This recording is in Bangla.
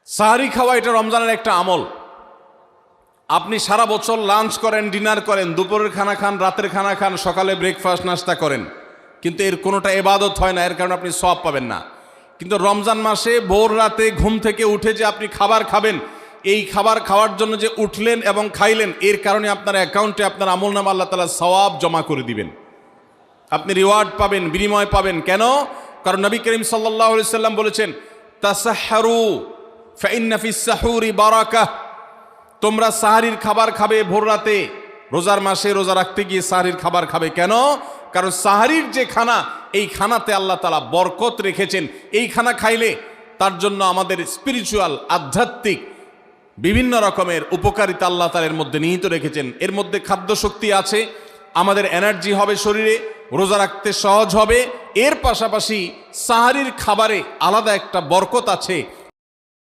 সাহারি খাওয়া এটা রমজানের একটা আমল। আপনি সারা বছর লাঞ্চ করেন, ডিনার করেন, দুপুরের খানা খান, রাতের খানা খান, সকালে ব্রেকফাস্ট নাস্তা করেন, কিন্তু এর কোনোটা ইবাদত হয় না, এর কারণে আপনি সওয়াব পাবেন না। কিন্তু রমজান মাসে ভোর রাতে ঘুম থেকে উঠে যে আপনি খাবার খাবেন, এই খাবার খাওয়ার জন্য যে উঠলেন এবং খাইলেন, এর কারণে আপনার অ্যাকাউন্টে আপনার আমলনামা আল্লাহ তাআলা সওয়াব জমা করে দিবেন, আপনি রিওয়ার্ড পাবেন, বিনিময় পাবেন। কেন? কারণ নবী করিম সাল্লাল্লাহু আলাইহি সাল্লাম বলেছেন, তাসাহহারু ফাইন্না ফিস সাহুরি বারাকাহ। তোমরা সাহারির খাবার খাবে ভোর রাতে, রোজার মাসে রোজা রাখতে গিয়ে সাহারির খাবার খাবে। কেন? কারণ সাহারির যে খানা, এই খানাতে আল্লাহ তাআলা বরকত রেখেছেন। এই খানা খাইলে তার জন্য আমাদের স্পিরিচুয়াল, আধ্যাত্মিক বিভিন্ন রকমের উপকারিতা আল্লাহ তাআলা এর মধ্যে নিহিত রেখেছেন। এর মধ্যে খাদ্য শক্তি আছে, আমাদের এনার্জি হবে শরীরে, রোজা রাখতে সহজ হবে। এর পাশাপাশি সাহারির খাবারে আলাদা একটা বরকত আছে।